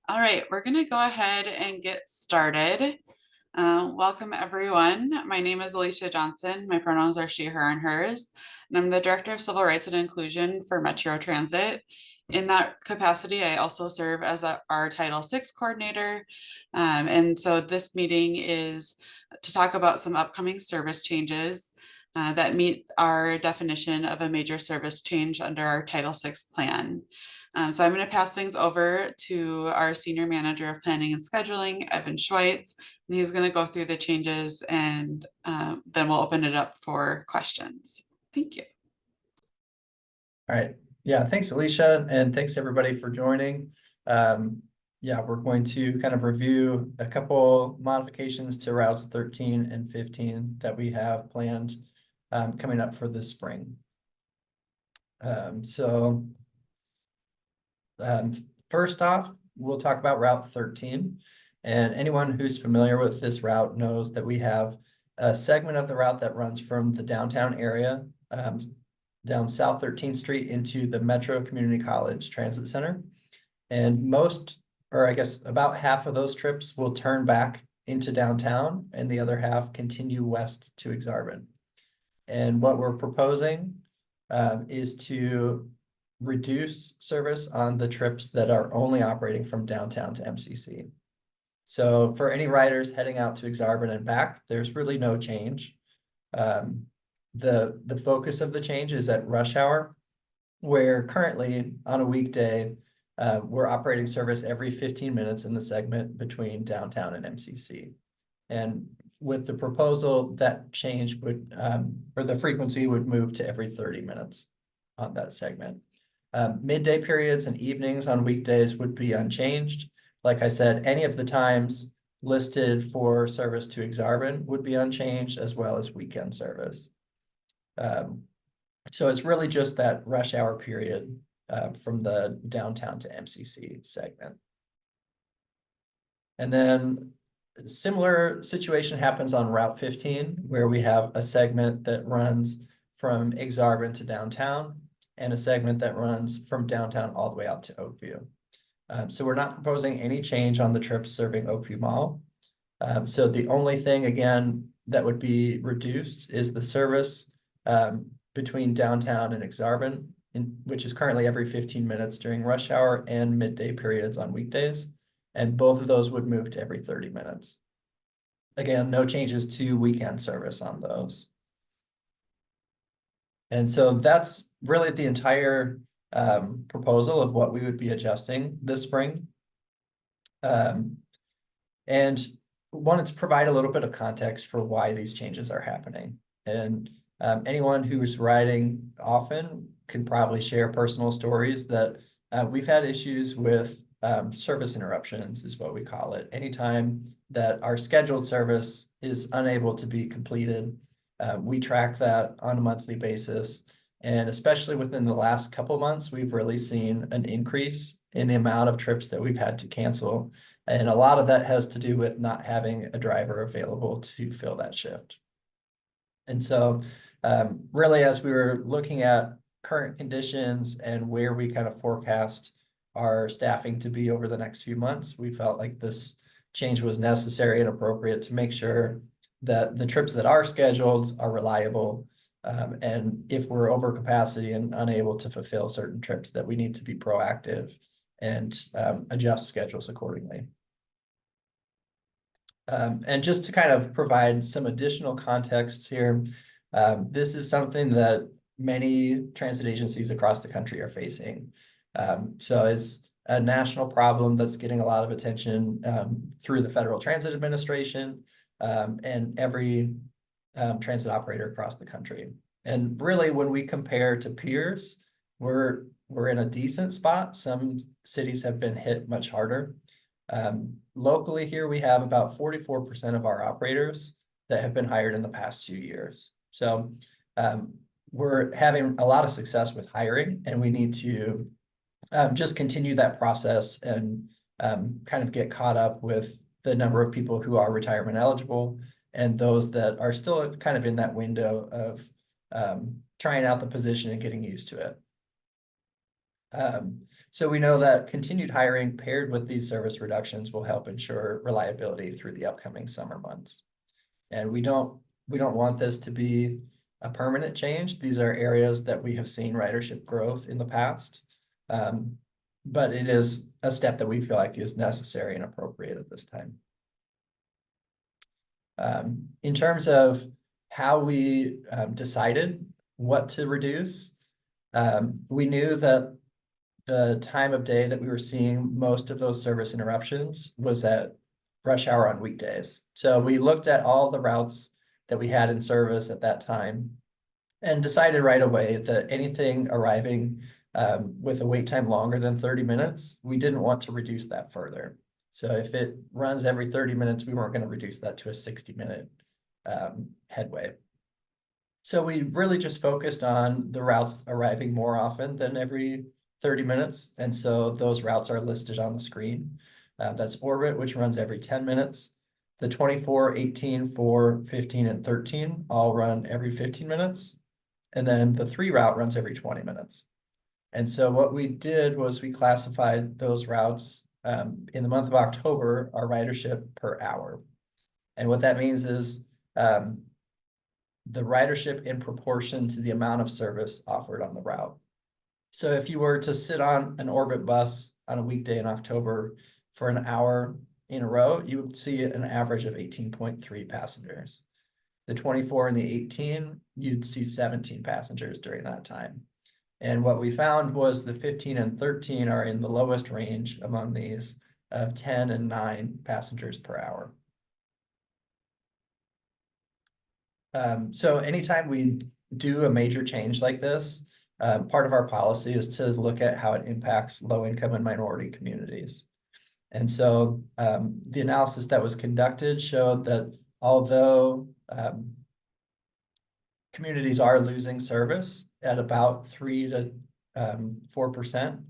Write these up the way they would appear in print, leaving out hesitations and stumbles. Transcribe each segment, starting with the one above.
All right, we're going to go ahead and get started. Welcome, everyone. My name is Alicia Johnson. My pronouns are she, her, and hers, and I'm the Director of Civil Rights and Inclusion for Metro Transit. In that capacity, I also serve as our Title VI coordinator. And so this meeting is to talk about some upcoming service changes that meet our definition of a major service change under our Title VI plan. So I'm going to pass things over to our Senior Manager of Planning and Scheduling, Evan Schweitz, and he's going to go through the changes and then we'll open it up for questions. Thank you. All right. Yeah, thanks, Alicia, and thanks everybody for joining. Yeah, we're going to kind of review a couple modifications to routes 13 and 15 that we have planned coming up for this spring. First off, we'll talk about Route 13. And anyone who's familiar with this route knows that we have a segment of the route that runs from the downtown area down South 13th Street into the Metro Community College Transit Center. And most, or I guess about half of those trips will turn back into downtown and the other half continue west to Exarban. And what we're proposing is to reduce service on the trips that are only operating from downtown to MCC. So for any riders heading out to Exarban and back, there's really no change. The focus of the change is at rush hour, where currently on a weekday, we're operating service every 15 minutes in the segment between downtown and MCC. And with the proposal, that change would, or the frequency would move to every 30 minutes on that segment. Midday periods and evenings on weekdays would be unchanged. Like I said, any of the times listed for service to Exarban would be unchanged, as well as weekend service. So it's really just that rush hour period from the downtown to MCC segment. And then a similar situation happens on Route 15, where we have a segment that runs from Exarban to downtown and a segment that runs from downtown all the way out to Oakview. So we're not proposing any change on the trips serving Oakview Mall. So the only thing, again, that would be reduced is the service between downtown and Exarban, which is currently every 15 minutes during rush hour and midday periods on weekdays. And both of those would move to every 30 minutes. Again, no changes to weekend service on those. And so that's really the entire proposal of what we would be adjusting this spring. And wanted to provide a little bit of context for why these changes are happening. And anyone who's riding often can probably share personal stories that we've had issues with service interruptions, is what we call it. Anytime that our scheduled service is unable to be completed, we track that on a monthly basis. And especially within the last couple months, we've really seen an increase in the amount of trips that we've had to cancel. And a lot of that has to do with not having a driver available to fill that shift. And so really, as we were looking at current conditions and where we kind of forecast our staffing to be over the next few months, we felt like this change was necessary and appropriate to make sure that the trips that are scheduled are reliable. And if we're over capacity and unable to fulfill certain trips, that we need to be proactive and adjust schedules accordingly. And just to kind of provide some additional context here, this is something that many transit agencies across the country are facing. So it's a national problem that's getting a lot of attention through the Federal Transit Administration and every transit operator across the country. And really, when we compare to peers, we're in a decent spot. Some cities have been hit much harder. Locally here, we have about 44% of our operators that have been hired in the past 2 years. So we're having a lot of success with hiring, and we need to just continue that process and kind of get caught up with the number of people who are retirement eligible and those that are still kind of in that window of trying out the position and getting used to it. So we know that continued hiring paired with these service reductions will help ensure reliability through the upcoming summer months. And we don't want this to be a permanent change. These are areas that we have seen ridership growth in the past. But it is a step that we feel like is necessary and appropriate at this time. In terms of how we decided what to reduce, we knew that the time of day that we were seeing most of those service interruptions was at rush hour on weekdays. So we looked at all the routes that we had in service at that time and decided right away that anything arriving with a wait time longer than 30 minutes, we didn't want to reduce that further. So if it runs every 30 minutes, we weren't going to reduce that to a 60-minute headway. So we really just focused on the routes arriving more often than every 30 minutes. And so those routes are listed on the screen. That's Orbit, which runs every 10 minutes. The 24, 18, 4, 15, and 13 all run every 15 minutes. And then the 3 route runs every 20 minutes. And so what we did was we classified those routes in the month of October, our ridership per hour. And what that means is the ridership in proportion to the amount of service offered on the route. So if you were to sit on an Orbit bus on a weekday in October for an hour in a row, you would see an average of 18.3 passengers. The 24 and the 18, you'd see 17 passengers during that time. And what we found was the 15 and 13 are in the lowest range among these of 10 and 9 passengers per hour. So anytime we do a major change like this, part of our policy is to look at how it impacts low-income and minority communities. And so the analysis that was conducted showed that although communities are losing service at about 3 to 4%,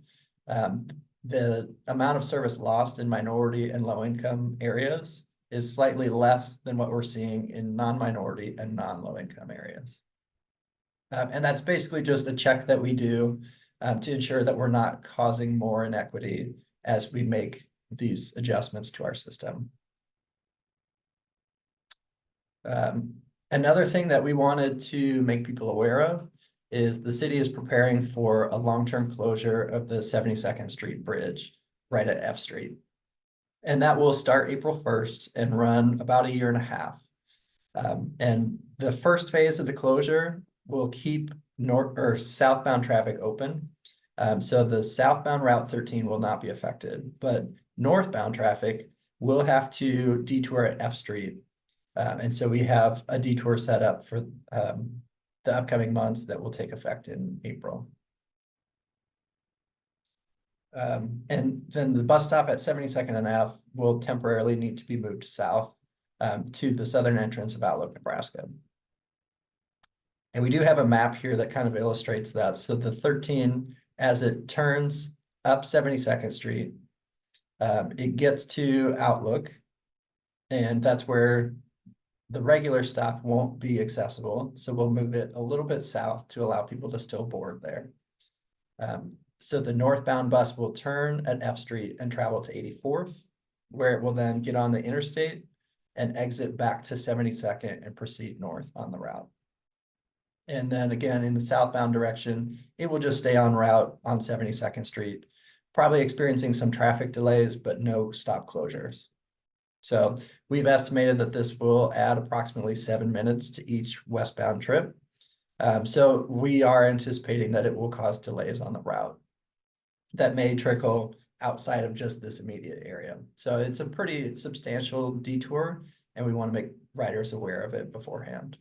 the amount of service lost in minority and low-income areas is slightly less than what we're seeing in non-minority and non-low-income areas. And that's basically just a check that we do to ensure that we're not causing more inequity as we make these adjustments to our system. Another thing that we wanted to make people aware of is the city is preparing for a long-term closure of the 72nd Street Bridge right at F Street. And that will start April 1st and run about 1.5 years. And the first phase of the closure will keep north or southbound traffic open. So the southbound Route 13 will not be affected, but northbound traffic will have to detour at F Street. And so we have a detour set up for the upcoming months that will take effect in April. And then the bus stop at 72nd and F will temporarily need to be moved south to the southern entrance of Outlook, Nebraska. And we do have a map here that kind of illustrates that. So the 13, as it turns up 72nd Street, it gets to Outlook, and that's where the regular stop won't be accessible. So we'll move it a little bit south to allow people to still board there. So the northbound bus will turn at F Street and travel to 84th, where it will then get on the interstate and exit back to 72nd and proceed north on the route. And then again, in the southbound direction, it will just stay on route on 72nd Street, probably experiencing some traffic delays, but no stop closures. So we've estimated that this will add approximately 7 minutes to each westbound trip. So we are anticipating that it will cause delays on the route that may trickle outside of just this immediate area. So it's a pretty substantial detour, and we want to make riders aware of it beforehand.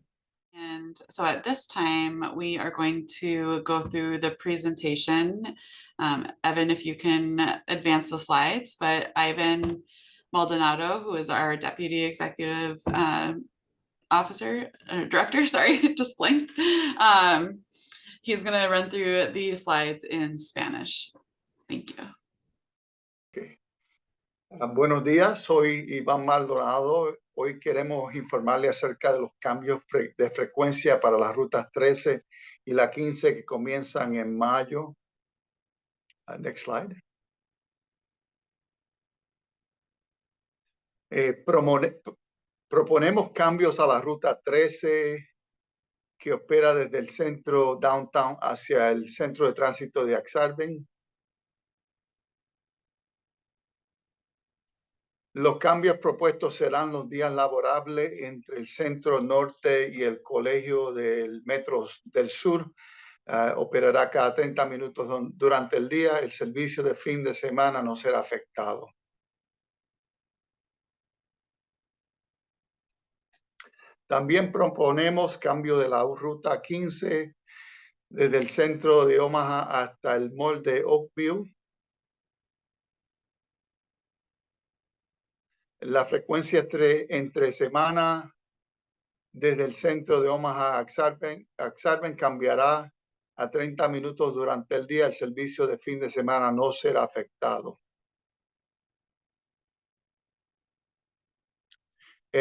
And so at this time, we are going to go through the presentation. Evan, if you can advance the slides, but Ivan Maldonado, who is our Deputy Executive Officer, Director, sorry, just blinked. He's going to run through these slides in Spanish. Thank you. Okay. Buenos días, soy Iván Maldonado. Hoy queremos informarle acerca de los cambios de frecuencia para las rutas 13 y la 15 que comienzan en mayo. Next slide. Proponemos cambios a la ruta 13 que opera desde el centro downtown hacia el centro de tránsito de Ak-Sar-Ben. Los cambios propuestos serán los días laborables entre el centro norte y el colegio del Metro del Sur. Operará cada 30 minutos durante el día. El servicio de fin de semana no será afectado. También proponemos cambio de la ruta 15 desde el centro de Omaha hasta el mall de Oakville. La frecuencia entre semana desde el centro de Omaha a Ak-Sar-Ben cambiará a 30 minutos durante el día. El servicio de fin de semana no será afectado.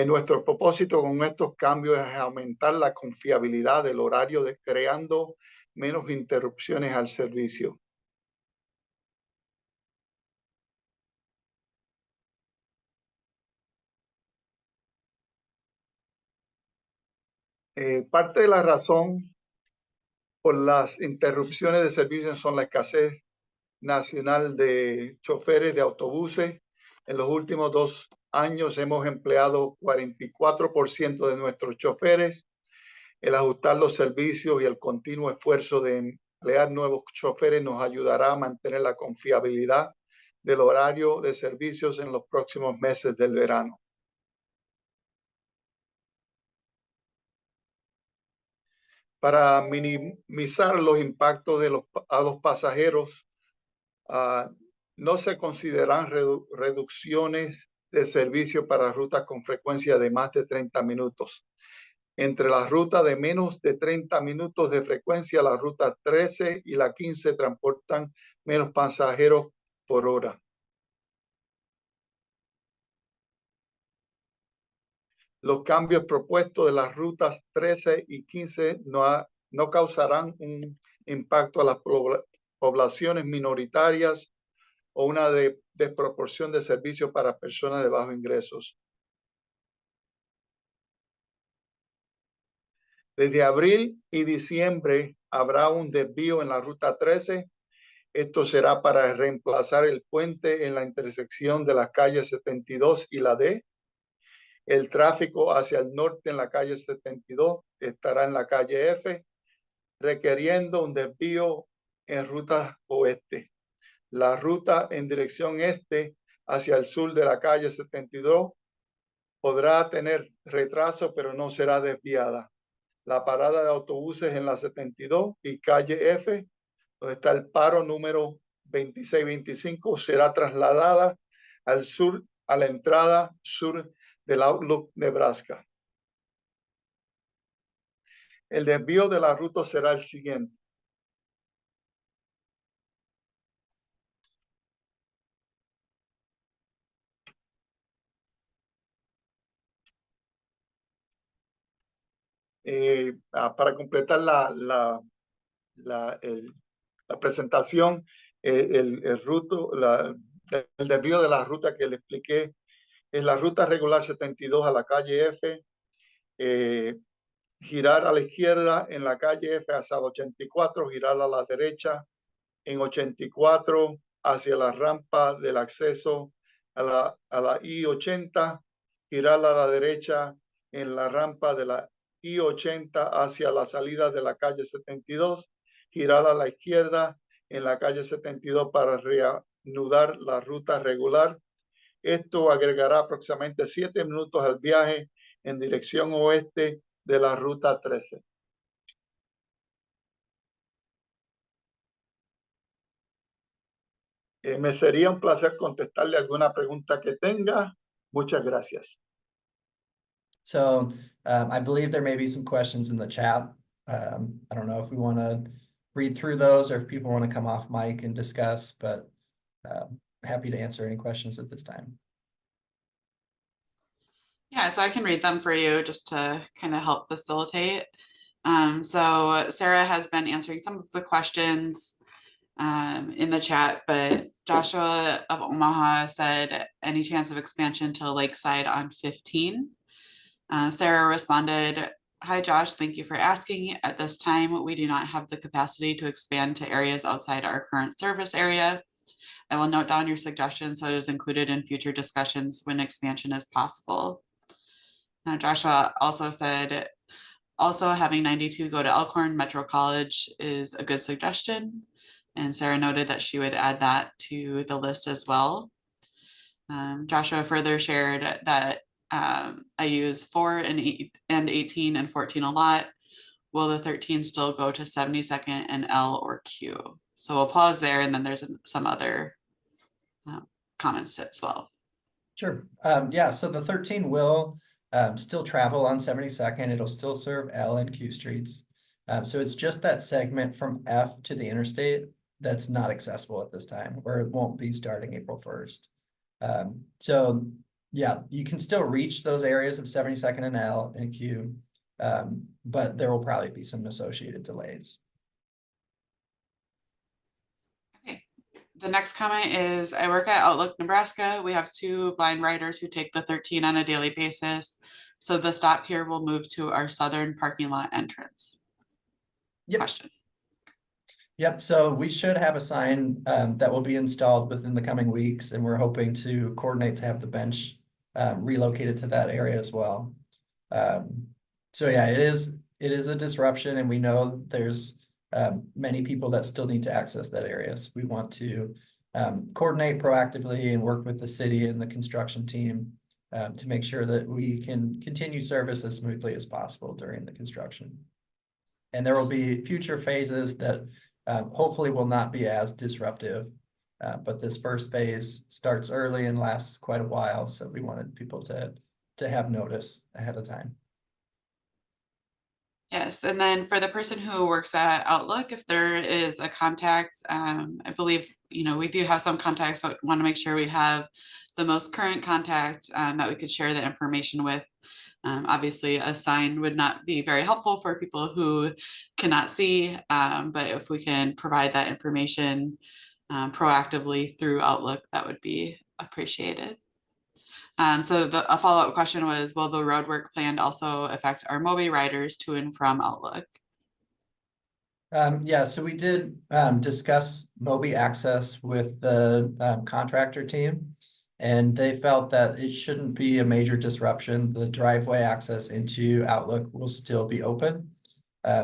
Nuestro propósito con estos cambios es aumentar la confiabilidad del horario, creando menos interrupciones al servicio. Parte de la razón por las interrupciones de servicio son la escasez nacional de choferes de autobuses. En los últimos 2 años hemos empleado 44% de nuestros choferes. El ajustar los servicios y el continuo esfuerzo de emplear nuevos choferes nos ayudará a mantener la confiabilidad del horario de servicios en los próximos meses del verano. Para minimizar los impactos a los pasajeros, no se consideran reducciones de servicio para rutas con frecuencia de más de 30 minutos. Entre las rutas de menos de 30 minutos de frecuencia, la ruta 13 y la 15 transportan menos pasajeros por hora. Los cambios propuestos de las rutas 13 y 15 no causarán un impacto a las poblaciones minoritarias o una desproporción de servicios para personas de bajos ingresos. Desde abril y diciembre habrá un desvío en la ruta 13. Esto será para reemplazar el puente en la intersección de las calles 72 y la D. El tráfico hacia el norte en la calle 72 estará en la calle F, requiriendo un desvío en ruta oeste. La ruta en dirección este hacia el sur de la calle 72 podrá tener retraso, pero no será desviada. La parada de autobuses en la 72 y calle F, donde está el paro número 2625, será trasladada al sur, a la entrada sur del Outlook, Nebraska. El desvío de la ruta será el siguiente. Para completar la presentación, el desvío de la ruta que le expliqué es la ruta regular 72 a la calle F, girar a la izquierda en la calle F hacia el 84, girar a la derecha en 84 hacia la rampa del acceso a la I-80, girar a la derecha en la rampa de la I-80 hacia la salida de la calle 72, girar a la izquierda en la calle 72 para reanudar la ruta regular. Esto agregará aproximadamente 7 minutos al viaje en dirección oeste de la ruta 13. Me sería un placer contestarle alguna pregunta que tenga. Muchas gracias. So I believe there may be some questions in the chat. I don't know if we want to read through those or if people want to come off mic and discuss, but happy to answer any questions at this time. Yeah, so I can read them for you just to kind of help facilitate. So Sarah has been answering some of the questions. in the chat, but Joshua of Omaha said any chance of expansion to Lakeside on 15. Sarah responded, "Hi Josh, thank you for asking. At this time, we do not have the capacity to expand to areas outside our current service area. I will note down your suggestion so it is included in future discussions when expansion is possible." Now Joshua also said, also having 92 go to Elkhorn Metro College is a good suggestion. And Sarah noted that she would add that to the list as well. Joshua further shared that I use 4 and 18 and 14 a lot. Will the 13 still go to 72nd and L or Q? So we'll pause there, and then there's some other comments as well. Sure. Yeah, so the 13 will still travel on 72nd. It'll still serve L and Q streets. So it's just that segment from F to the interstate that's not accessible at this time, or it won't be starting April 1st. So yeah, you can still reach those areas of 72nd and L and Q, but there will probably be some associated delays. The next comment is, I work at Outlook, Nebraska. We have 2 blind riders who take the 13 on a daily basis. So the stop here will move to our southern parking lot entrance. Yep. Question. Yep, so we should have a sign that will be installed within the coming weeks, and we're hoping to coordinate to have the bench relocated to that area as well. So yeah, it is a disruption, and we know there's many people that still need to access that area. So we want to coordinate proactively and work with the city and the construction team to make sure that we can continue service as smoothly as possible during the construction. And there will be future phases that hopefully will not be as disruptive, but this first phase starts early and lasts quite a while. So we wanted people to have notice ahead of time. Yes, and then for the person who works at Outlook, if there is a contact, I believe, we do have some contacts, but want to make sure we have the most current contact that we could share the information with. Obviously, a sign would not be very helpful for people who cannot see, but if we can provide that information proactively through Outlook, that would be appreciated. So a follow-up question was, will the roadwork planned also affect our Mobi riders to and from Outlook? Yeah, so we did discuss Mobi access with the contractor team, and they felt that it shouldn't be a major disruption. The driveway access into Outlook will still be open.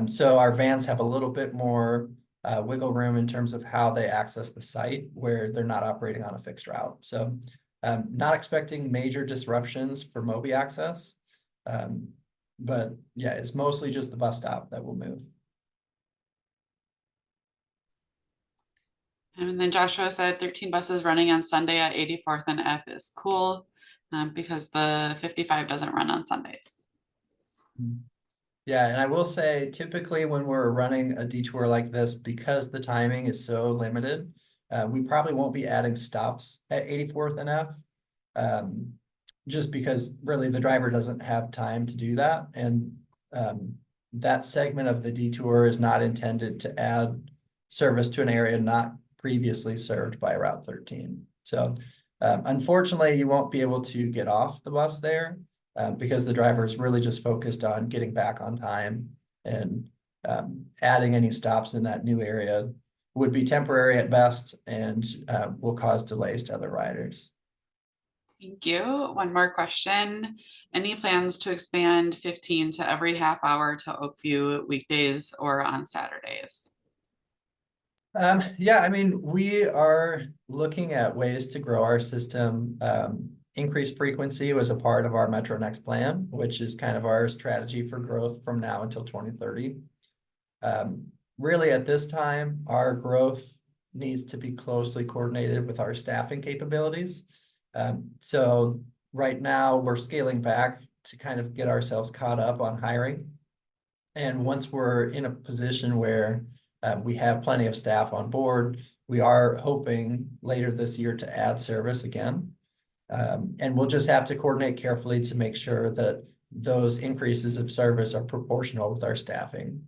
So our vans have a little bit more wiggle room in terms of how they access the site where they're not operating on a fixed route. So not expecting major disruptions for Mobi access, but yeah, it's mostly just the bus stop that will move. And then Joshua said 13 buses running on Sunday at 84th and F is cool because the 55 doesn't run on Sundays. Yeah, and I will say typically when we're running a detour like this, because the timing is so limited, we probably won't be adding stops at 84th and F, just because really the driver doesn't have time to do that. And that segment of the detour is not intended to add service to an area not previously served by Route 13. So unfortunately, you won't be able to get off the bus there because the driver is really just focused on getting back on time, and adding any stops in that new area would be temporary at best and will cause delays to other riders. Thank you. One more question. Any plans to expand 15 to every half hour to Oakview weekdays or on Saturdays? Yeah, I mean, we are looking at ways to grow our system. Increased frequency was a part of our Metro Next plan, which is kind of our strategy for growth from now until 2030. Really, at this time, our growth needs to be closely coordinated with our staffing capabilities. So right now, we're scaling back to kind of get ourselves caught up on hiring. And once we're in a position where we have plenty of staff on board, we are hoping later this year to add service again. And we'll just have to coordinate carefully to make sure that those increases of service are proportional with our staffing.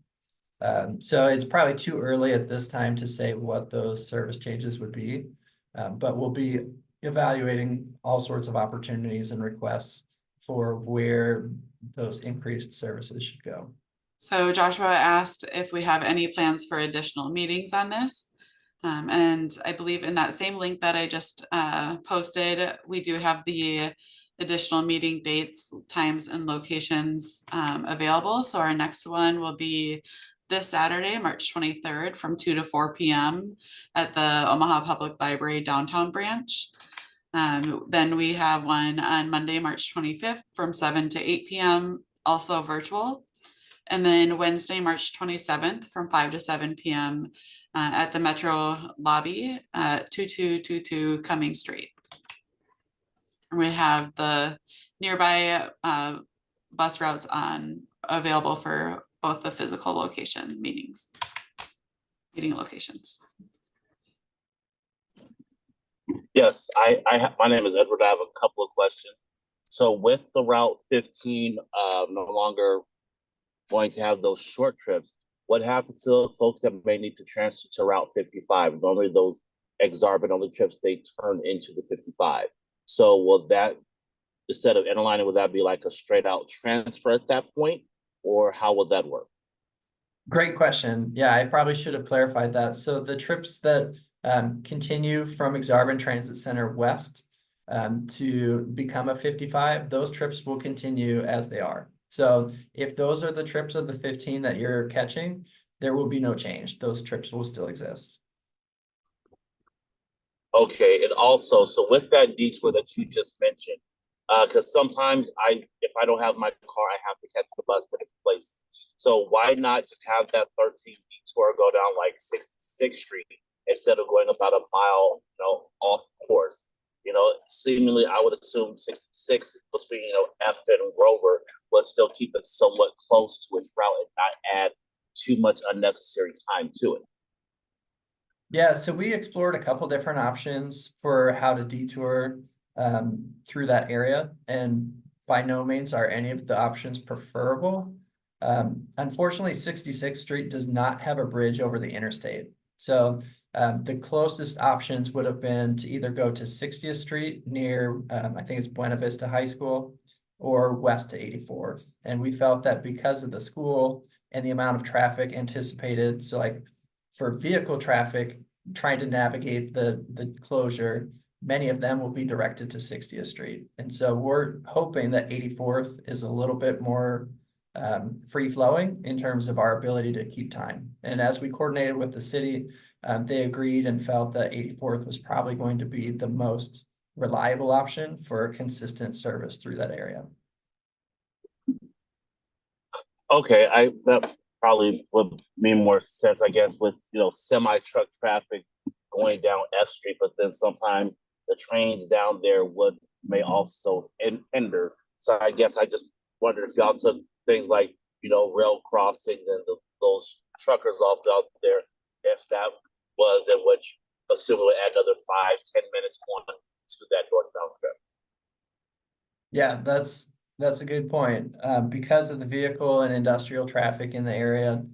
So it's probably too early at this time to say what those service changes would be. But we'll be evaluating all sorts of opportunities and requests for where those increased services should go. So Joshua asked if we have any plans for additional meetings on this. And I believe in that same link that I just posted, we do have the additional meeting dates, times, and locations available. So our next one will be this Saturday, March 23rd from 2 to 4 p.m. at the Omaha Public Library downtown branch. Then we have one on Monday, March 25th from 7 to 8 p.m., also virtual. And then Wednesday, March 27th from 5 to 7 p.m. At the Metro lobby, 2222 Cumming Street. And we have the nearby bus routes available for both the physical location meeting locations. Yes, my name is Edward. I have a couple of questions. So with the Route 15 no longer going to have those short trips, what happens to folks that may need to transfer to Route 55? Normally those exorbitant on the trips, they turn into the 55. So will that, instead of interlining, would that be like a straight out transfer at that point? Or how would that work? Great question. Yeah, I probably should have clarified that. So the trips that continue from Exarban Transit Center west to become a 55, those trips will continue as they are. So if those are the trips of the 15 that you're catching, there will be no change. Those trips will still exist. Okay, and also, so with that detour that you just mentioned, because sometimes if I don't have my car, I have to catch the bus to different places. So why not just have that 13 detour go down like 66th Street instead of going about a mile, off course? Seemingly, I would assume 66 between, F and Grover would still keep it somewhat close to its route and not add too much unnecessary time to it. Yeah, so we explored a couple different options for how to detour through that area, and by no means are any of the options preferable. Unfortunately, 66th Street does not have a bridge over the interstate. So the closest options would have been to either go to 60th Street near, I think it's Buena Vista High School, or west to 84th. And we felt that because of the school and the amount of traffic anticipated, so like for vehicle traffic, trying to navigate the closure, many of them will be directed to 60th Street. And so we're hoping that 84th is a little bit more free-flowing in terms of our ability to keep time. And as we coordinated with the city, they agreed and felt that 84th was probably going to be the most reliable option for consistent service through that area. Okay, that probably would make more sense, I guess, with semi-truck traffic going down F Street, but then sometimes the trains down there may also hinder. So I guess I just wondered if y'all took things like rail crossings and those truckers off out there, if that was in which assume it would add another 5-10 minutes on to that northbound trip. Yeah, that's a good point. Because of the vehicle and industrial traffic in the area,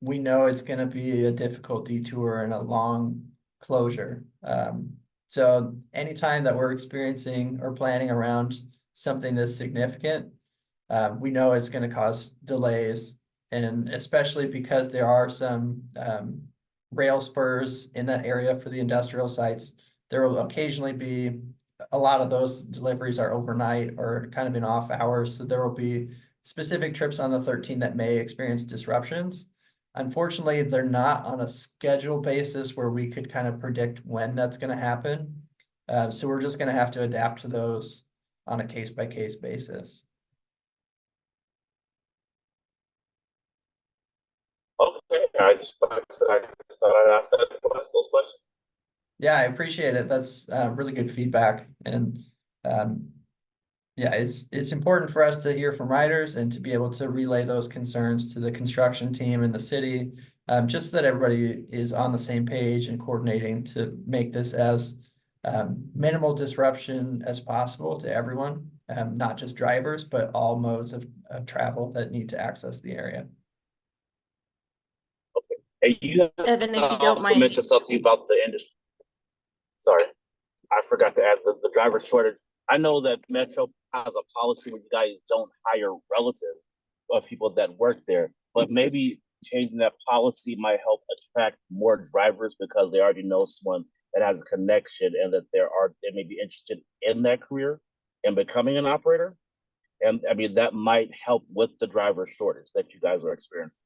we know it's going to be a difficult detour and a long closure. So anytime that we're experiencing or planning around something that's significant, we know it's going to cause delays, and especially because there are some rail spurs in that area for the industrial sites, there will occasionally be a lot of those deliveries are overnight or kind of in off hours. So there will be specific trips on the 13 that may experience disruptions. Unfortunately, they're not on a schedule basis where we could kind of predict when that's going to happen. So we're just going to have to adapt to those on a case-by-case basis. Okay, I just thought I'd ask those questions. Yeah, I appreciate it. That's really good feedback. And yeah, it's important for us to hear from riders and to be able to relay those concerns to the construction team and the city, just so that everybody is on the same page and coordinating to make this as minimal disruption as possible to everyone, not just drivers, but all modes of travel that need to access the area. And you Evan, if you don't also mind, mentioned something about the industry. Sorry, I forgot to add the driver shortage. I know that Metro has a policy where you guys don't hire relatives of people that work there, but maybe changing that policy might help attract more drivers because they already know someone that has a connection and that they may be interested in that career and becoming an operator. And I mean, that might help with the driver shortage that you guys are experiencing.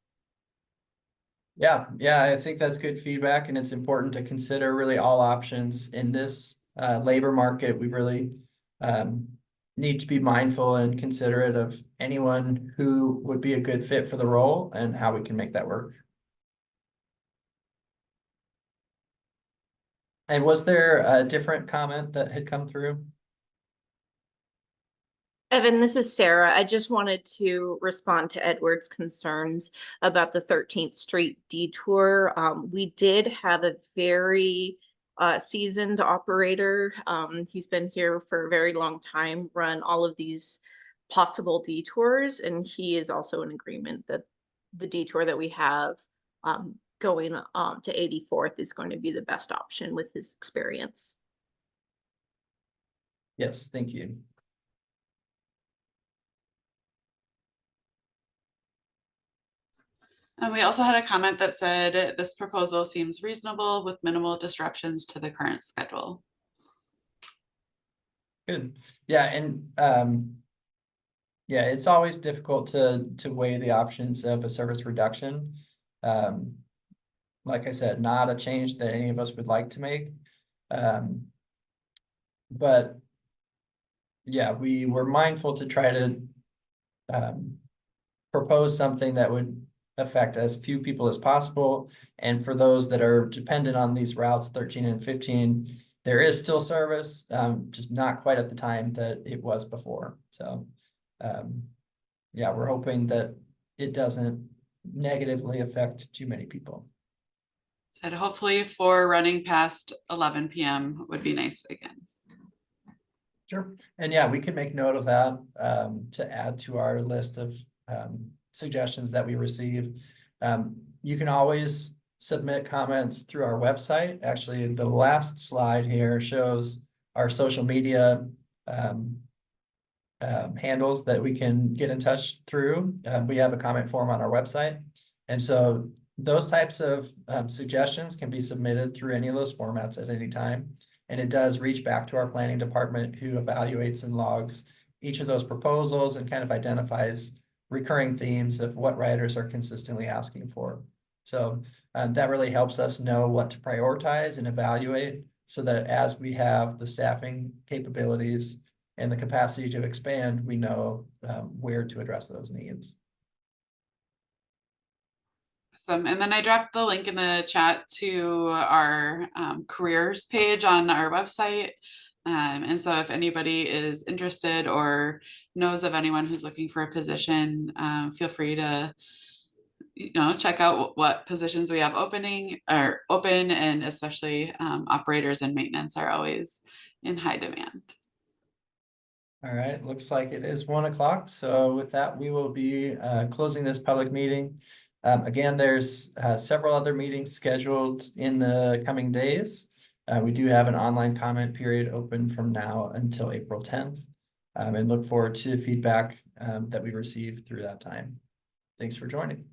Yeah, I think that's good feedback, and it's important to consider really all options in this labor market. We really need to be mindful and considerate of anyone who would be a good fit for the role and how we can make that work. And was there a different comment that had come through? Evan, this is Sarah. I just wanted to respond to Edward's concerns about the 13th Street detour. We did have a very seasoned operator. He's been here for a very long time, run all of these possible detours, and he is also in agreement that the detour that we have going to 84th is going to be the best option with his experience. Yes, thank you. And we also had a comment that said, this proposal seems reasonable with minimal disruptions to the current schedule. Good. Yeah, and yeah, it's always difficult to weigh the options of a service reduction. Like I said, not a change that any of us would like to make. But yeah, we were mindful to try to propose something that would affect as few people as possible. And for those that are dependent on these routes 13 and 15, there is still service, just not quite at the time that it was before. So yeah, we're hoping that it doesn't negatively affect too many people. Said hopefully for running past 11 p.m. would be nice again. Sure. And yeah, we can make note of that to add to our list of suggestions that we receive. You can always submit comments through our website. Actually, the last slide here shows our social media handles that we can get in touch through. We have a comment form on our website. And so those types of suggestions can be submitted through any of those formats at any time. And it does reach back to our planning department, who evaluates and logs each of those proposals and kind of identifies recurring themes of what riders are consistently asking for. So that really helps us know what to prioritize and evaluate, so that as we have the staffing capabilities and the capacity to expand, we know where to address those needs. Awesome. And then I dropped the link in the chat to our careers page on our website. And so if anybody is interested or knows of anyone who's looking for a position, feel free to check out what positions we have open, and especially operators and maintenance are always in high demand. All right, looks like it is 1 o'clock. So with that, we will be closing this public meeting. Again, there's several other meetings scheduled in the coming days. We do have an online comment period open from now until April 10th, and look forward to feedback that we receive through that time. Thanks for joining.